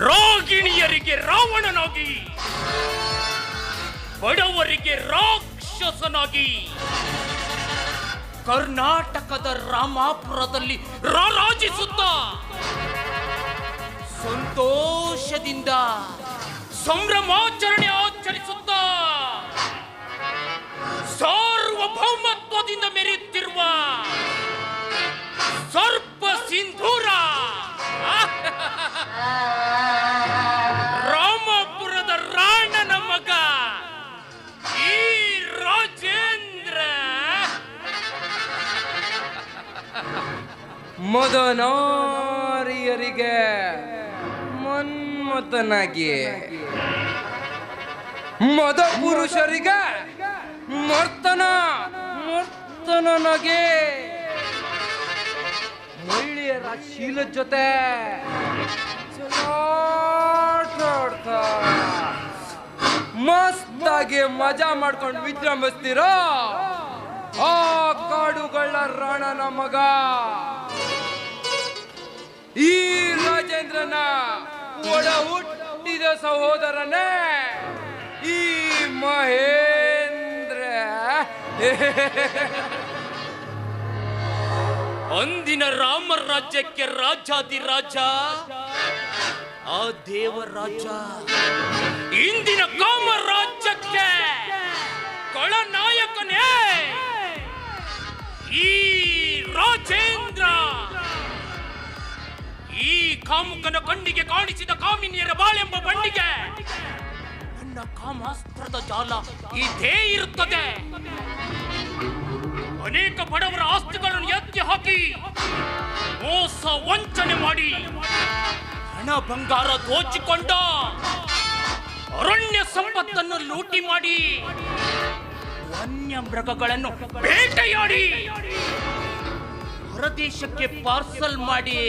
ರಾಗಿಣಿಯರಿಗೆ ರಾವಣನಾಗಿ, ಬಡವರಿಗೆ ರಾಕ್ಷಸನಾಗಿ, ಕರ್ನಾಟಕದ ರಾಮಾಪುರದಲ್ಲಿ ರಾರಾಜಿಸುತ್ತ ಸಂತೋಷದಿಂದ ಸಂಭ್ರಮಾಚರಣೆ ಆಚರಿಸುತ್ತ ಸಾರ್ವಭೌಮತ್ವದಿಂದ ಮೆರೆಯುತ್ತಿರುವ ಸರ್ಪ ಸಿಂಧೂರ ರಾಮಪುರದ ರಾಣನ ಮಗ ಈ ರಾಜೇಂದ್ರ ಮದನಾರಿಯರಿಗೆ ಮನ್ಮಥನಾಗಿ, ಮದ ಪುರುಷರಿಗೆ ಮರ್ತನಾಗಿ, ಮಹಿಳೆಯರ ಶೀಲ ಜೊತೆ ಮಸ್ತಾಗಿ ಮಜಾ ಮಾಡ್ಕೊಂಡು ವಿಜೃಂಭಿಸ್ತೀರೋ ಆ ಕಾಡುಗಳ ರಾಣನ ಮಗ ಈ ರಾಜೇಂದ್ರನ ಒಡ ಹುಟ್ಟಿದ ಸಹೋದರನೇ ಈ ಮಹೇಂದ್ರ. ಅಂದಿನ ರಾಮ ರಾಜ್ಯಕ್ಕೆ ರಾಜಾದಿರಾಜ ಆ ದೇವರಾಜ, ಇಂದಿನ ಕಾಮರಾಜ್ಯಕ್ಕೆ ಕಳನಾಯಕನೇ ಈ ರಾಜೇಂದ್ರ. ಈ ಕಾಮುಕನ ಕಣ್ಣಿಗೆ ಕಾಣಿಸಿದ ಕಾಮಿನಿಯರ ಬಾಳೆಂಬ ಬಂಡಿಗೆ ನನ್ನ ಕಾಮಾಸ್ತ್ರದ ಜಾಲ ಇದೇ ಇರುತ್ತದೆ. ಅನೇಕ ಬಡವರ ಆಸ್ತಿಗಳನ್ನು ಎತ್ತಿ ಹಾಕಿ ಮೋಸ ವಂಚನೆ ಮಾಡಿ ಹಣ ಬಂಗಾರ ದೋಚಿಕೊಂಡ, ಅರಣ್ಯ ಸಂಪತ್ತನ್ನು ಲೂಟಿ ಮಾಡಿ, ವನ್ಯ ಮೃಗಗಳನ್ನು ಬೇಟೆಯಾಡಿ ಹೊರದೇಶಕ್ಕೆ ಪಾರ್ಸಲ್ ಮಾಡಿ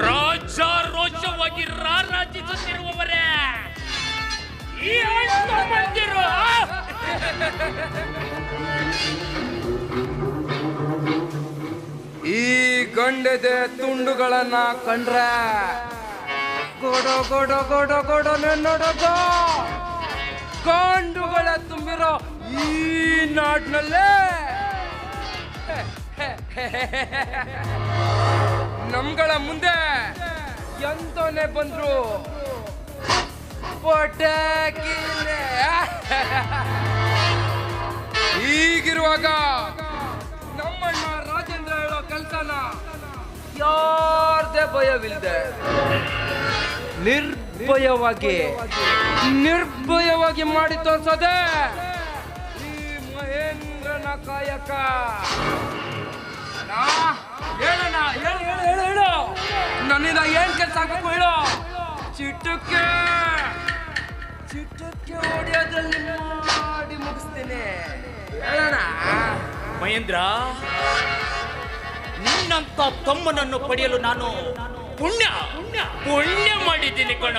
ರಾಜಾರೋಷವಾಗಿ ರಾರಾಜಿಸುತ್ತಿರುವವರೇ ಈ ಮಂದಿರು. ಗಂಡೆದೆ ತುಂಡುಗಳನ್ನ ಕಂಡ್ರೆ ಗೋಡೋ ಗೋಡೋ ಗೋಡೋ ಗೋಡೋ ನೋಡೋದು ಗಂಡುಗಳ ತುಂಬಿರೋ ಈ ನಾಡಿನಲ್ಲೇ ನಮ್ಗಳ ಮುಂದೆ ಎಂತೋನೆ ಬಂದ್ರು ಪಟಾಕಿನೇ. ಹೀಗಿರುವಾಗ ನಮ್ಮಣ್ಣ ರಾಜೇಂದ್ರ ಹೇಳೋ ಕೆಲ್ಸನ ಯಾರ್ದೇ ಭಯವಿಲ್ಲದೆ ನಿರ್ಭಯವಾಗಿ ಮಾಡಿ ತೋರ್ಸೋದೆ ಈ ಮಹೇಂದ್ರನ ಕಾಯಕ. ಹೇಳೋಣ, ಹೇಳು ನನ್ನಿಂದ ಏನ್ ಕೆಲಸ ಆಗ್ಬೇಕು ಹೇಳು. ಚಿಟ್ಟಕ್ಕೆ ಹೊಡೆಯೋದ್ರಲ್ಲಿ ಮಾಡಿ ಮುಗಿಸ್ತೇನೆ. ಹೇಳೋಣ ಮಹೇಂದ್ರ, ನಿನ್ನಂತ ತಮ್ಮನನ್ನು ಪಡೆಯಲು ನಾನು ಪುಣ್ಯ ಮಾಡಿದ್ದೀನಿ ಕಣ.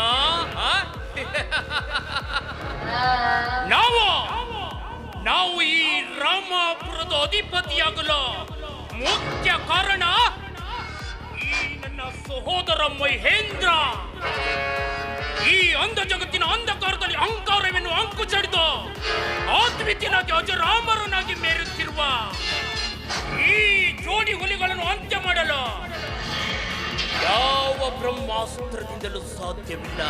ನಾವು ಈ ರಾಮಾಪುರದ ಅಧಿಪತಿಯಾಗಲು ಮುಖ್ಯ ಕಾರಣ ಈ ನನ್ನ ಸಹೋದರ ಮಹೇಂದ್ರ. ಈ ಅಂಧ ಜಗತ್ತಿನ ಅಂಧಕಾರದಲ್ಲಿ ಅಹಂಕಾರವೆನ್ನು ಅಂಕುಚಡಿದು ಅದ್ವಿತೀಯನಾಗಿ ಅಜರಾಮರನಾಗಿ ಮೇರುತ್ತಿರುವ ಈ ಜೋಡಿ ಹುಲಿಗಳನ್ನು ಅಂತ್ಯ ಮಾಡಲು ಯಾವ ಬ್ರಹ್ಮಾಸ್ತ್ರದಿಂದಲೂ ಸಾಧ್ಯವಿಲ್ಲ.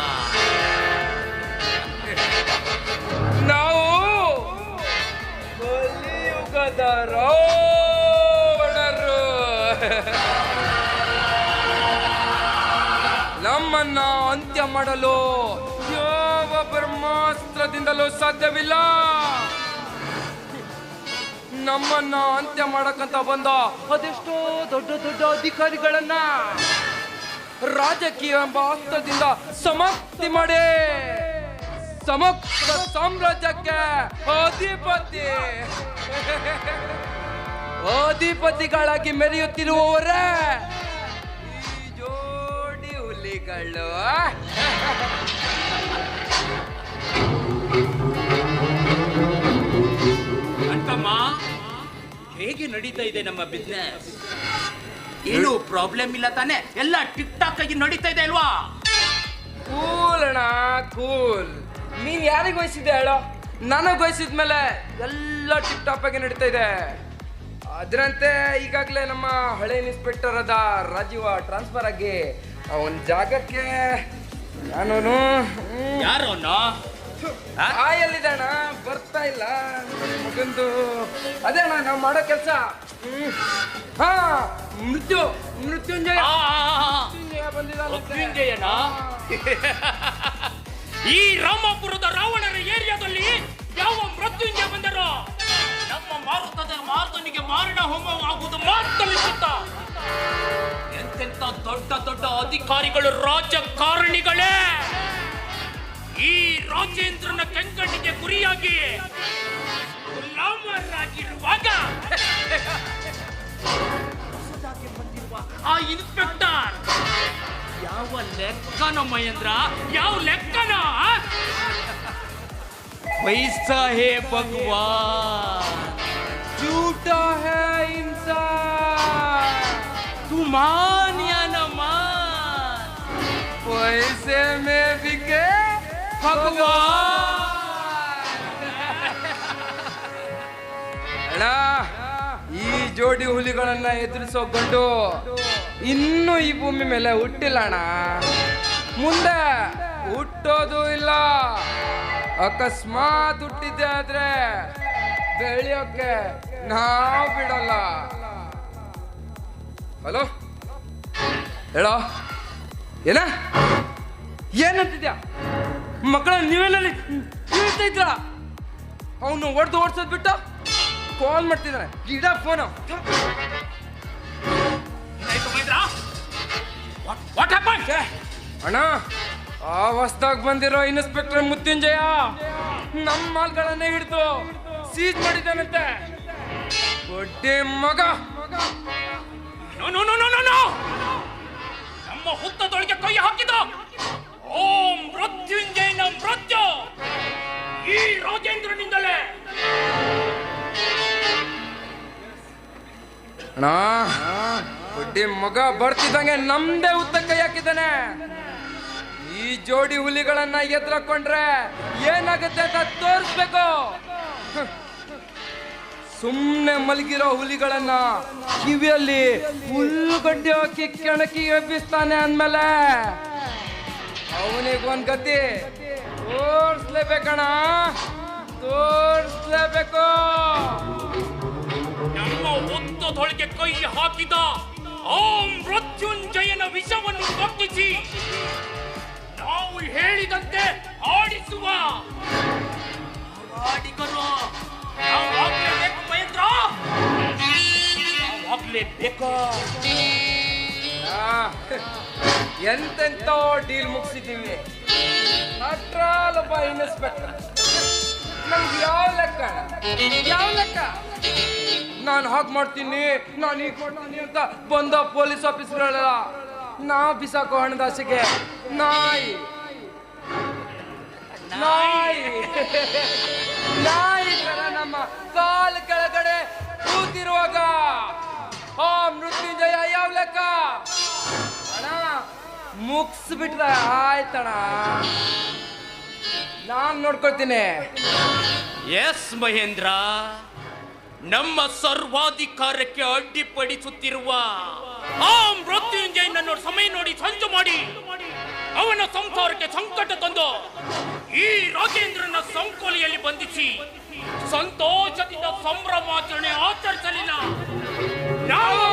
ನಾವು ಕಲಿಯುಗದ ರಾವಣರು. ನಮ್ಮನ್ನ ಅಂತ್ಯ ಮಾಡಲು ಯಾವ ಬ್ರಹ್ಮಾಸ್ತ್ರದಿಂದಲೂ ಸಾಧ್ಯವಿಲ್ಲ. ನಮ್ಮನ್ನ ಅಂತ್ಯ ಮಾಡಕ್ಕಂತ ಬಂದ ಅದೆಷ್ಟೋ ದೊಡ್ಡ ದೊಡ್ಡ ಅಧಿಕಾರಿಗಳನ್ನ ರಾಜಕೀಯ ಎಂಬ ಅಸ್ತ್ರದಿಂದ ಸಮಾಪ್ತಿ ಮಾಡಿ ಸಮಗ್ರ ಸಾಮ್ರಾಜ್ಯಕ್ಕೆ ಅಧಿಪತಿಗಳಾಗಿ ಮೆರೆಯುತ್ತಿರುವವರೇ ಈ ಜೋಡಿ ಹುಲಿಗಳು. ಅಕ್ಕಮ್ಮ, ಹೇಗೆ ನಡೀತಾ ಇದೆ ನಮ್ಮ ಬಿಸ್ನೆಸ್? ಏನು ಪ್ರಾಬ್ಲಮ್ ಇಲ್ಲ ತಾನೆ? ಎಲ್ಲ ಟಿಕ್ ಟಾಕ್ ಆಗಿ ನಡೀತಾ ಇದೆ ಅಲ್ವಾ? ಕೂಲ್ ಅಣ್ಣ, ಕೂಲ್. ನೀನ್ ಯಾರಿಗೆ ವಹಿಸಿದ್ದೆ ಹೇಳೋ? ನನಗೆ ವಹಿಸಿದ್ಮೇಲೆ ಎಲ್ಲ ಟಿಪ್ ಟಾಪ್ ಆಗಿ ನಡೀತಾ ಇದೆ. ಅದರಂತೆ ಈಗಾಗಲೇ ನಮ್ಮ ಹಳೆ ಇನ್ಸ್ಪೆಕ್ಟರ್ ಆದ ರಾಜೀವ ಟ್ರಾನ್ಸ್ಫರ್ ಆಗಿ ಅವನ ಜಾಗಕ್ಕೆ ನಾನು ಯಾರವನ್ನ ಎಲ್ಲಿದೆ ಅಣ್ಣ? ಬರ್ತಾ ಇಲ್ಲ ಮಗಂದು. ಅದೇ ಅಣ್ಣ ನಾವು ಮಾಡೋ ಕೆಲಸ. ಹಾ, ಮೃತ್ಯುಂಜಯ ಮೃತ್ಯುಂಜಯನ ಈ ರಾಮಾಪುರದ ರಾವಣರ ಏರಿಯಾದಲ್ಲಿ ಯಾವ ಮೃತ್ಯುಂಜಯ ಬಂದರೋ ನಮ್ಮ ಮಾರುತನಿಗೆ ಮಾರಣ ಹೋಮ ಆಗುವುದು ಮಾತಲ್ಲಿಸುತ್ತ. ಎಂತೆಂತ ದೊಡ್ಡ ದೊಡ್ಡ ಅಧಿಕಾರಿಗಳು ರಾಜಕಾರಣಿಗಳೇ ಈ ರಾಜೇಂದ್ರನ ಕೆಂಗಣ್ಣಿಗೆ ಗುರಿಯಾಗಿ ಗುಲಾಮರಾಗಿರುವಾಗ ಹೊಸದಾಗಿ ಬಂದಿರುವ ಆ ಇನ್ಸ್ಪೆಕ್ಟರ್ ಯಾವ ಲೆಕ್ಕನ ಮಹೇಂದ್ರ? ಯಾವ ಲೆಕ್ಕನ? ವೈಸಾ ಹೇ ಭಗವಾನ್, झूठा है इंसान, तू मान या न मान, पैसे में बिके भगवान. ಅಣ್ಣ, ಈ ಜೋಡಿ ಹುಲಿಗಳನ್ನ ಎದುರಿಸೋ ಗಂಡು ಇನ್ನೂ ಈ ಭೂಮಿ ಮೇಲೆ ಹುಟ್ಟಿಲ್ಲ ಅಣ್ಣ. ಮುಂದೆ ಹುಟ್ಟೋದು ಇಲ್ಲ. ಅಕಸ್ಮಾತ್ ಹುಟ್ಟಿದ್ದೆ ಆದ್ರೆ ಬೆಳೆಯೋಕೆ ನಾವು ಬಿಡಲ್ಲ. ಹಲೋ, ಹೇಳೋ, ಏನಂತಿದ್ಯಾ? ಮಕ್ಕಳ ನೀವೆಲ್ಲಿ ಹೇಳ್ತಾ ಇದ್ರ? ಅವನು ಓಡ್ಸೋದ್ ಬಿಟ್ಟು ಕಾಲ್ ಮಾಡ್ತಿದ್ದಾನೆ. ಗಿಡ ಫೋನು. ಅಣ್ಣ, ಆ ಹೊಸ್ದಾಗ ಬಂದಿರೋ ಇನ್ಸ್ಪೆಕ್ಟರ್ ಮೃತ್ಯುಂಜಯ ನಮ್ಮ ಮಾಲ್ಗಳನ್ನೇ ಹಿಡಿದು ಸೀಜ್ ಮಾಡಿದ್ದಾನಂತೆ. ಒಡ್ಡೆ ಮಗ. ನಮ್ಮ ಹುತ್ತದೊಳಗೆ ಕೈ ಹಾಕಿದ ಓಂ ಮೃತ್ಯುಂಜಯನ ಮೃತ್ಯು ಈ ರಾಜೇಂದ್ರನಿಂದಲೇ. ಅಣ್ಣ, ಬಡ್ಡಿ ಮಗ ಬರ್ತಿದ್ದಂಗೆ ನಮ್ದೇ ಉದ್ದ ಕೈ ಹಾಕಿದ್ದಾನೆ. ಈ ಜೋಡಿ ಹುಲಿಗಳನ್ನ ಎದುರಕೊಂಡ್ರೆ ಏನಾಗುತ್ತೆ ಅಂತ ತೋರಿಸ್ಬೇಕು. ಸುಮ್ಮನೆ ಮಲಗಿರೋ ಹುಲಿಗಳನ್ನ ಕಿವಿಯಲ್ಲಿ ಹುಲ್ಲುಗಡ್ಡೆ ಹಾಕಿ ಕೆಣಕಿ ಎಬ್ಬಿಸ್ತಾನೆ ಅಂದ್ಮೇಲೆ ಅವನಿಗೊಂದ್ ಗತಿ ತೋರಿಸ್ಲೇಬೇಕಣ, ತೋರಿಸ್ಲೇಬೇಕು. ನಮ್ಮ ಹೊತ್ತದೊಳಗೆ ಕೈ ಹಾಕಿದ ಆ ಮೃತ್ಯುಂಜಯನ ವಿಷವನ್ನು ತಪ್ಪಿಸಿ ನಾವು ಹೇಳಿದಂತೆ ಆಡಿಸುವ ಹೋರಾಡಿಗರು ನಾವಾಗ್ಲೇಬೇಕು ಮಹೇಂದ್ರ, ನಾವಾಗ್ಲೇಬೇಕು. ಎಂತೆಂತ ಡೀಲ್ ಮುಗಿಸಿದ್ದೀವಿ. ಅಟ್ರಾಲೊಬ್ಬ ಇನ್ಸ್ಪೆಕ್ಟರ್, ನಮ್ಗೆ ಯಾವ ಲೆಕ್ಕ, ಯಾವ ಲೆಕ್ಕ? ನಾನು ಹಾಗೆ ಮಾಡ್ತೀನಿ, ನಾನು ಹೀಗೆ ಮಾಡ್ತೀನಿ ಅಂತ ಬಂದ ಪೊಲೀಸ್ ಆಫೀಸರ್ಗಳೆಲ್ಲ ನಾ ಬಿಸಾಕೋ ಹಣದಾಸೆಗೆ ನಾಯಿ ನಾಯಿ ನಾಯಿ ತರ ನಮ್ಮ ಕಾಲ ಕೆಳಗಡೆ ಕೂತಿರುವಾಗ ಆ ಮೃತ್ಯುಂಜಯ ಯಾವ ಲೆಕ್ಕ? ಅಣ್ಣ ಮುಗಿಸ್ಬಿಟ್ಟ ಆಯ್ತಣ್ಣ, ನಾನ್ ನೋಡ್ಕೊಳ್ತೀನಿ. ಎಸ್ ಮಹೇಂದ್ರ, ನಮ್ಮ ಸರ್ವಾಧಿಕಾರಕ್ಕೆ ಅಡ್ಡಿಪಡಿಸುತ್ತಿರುವ ಆ ಮೃತ್ಯುಂಜಯನನ್ನು ಸಮಯ ನೋಡಿ ಸಂಚು ಮಾಡಿ ಅವನ ಸಂಸಾರಕ್ಕೆ ಸಂಕಟ ತಂದು ಈ ರಾಜೇಂದ್ರನ ಸಂಕೋಲೆಯಲ್ಲಿ ಬಂಧಿಸಿ ಸಂತೋಷದಿಂದ ಸಂಭ್ರಮಾಚರಣೆ ಆಚರಿಸಲಿಲ್ಲ ನಾವು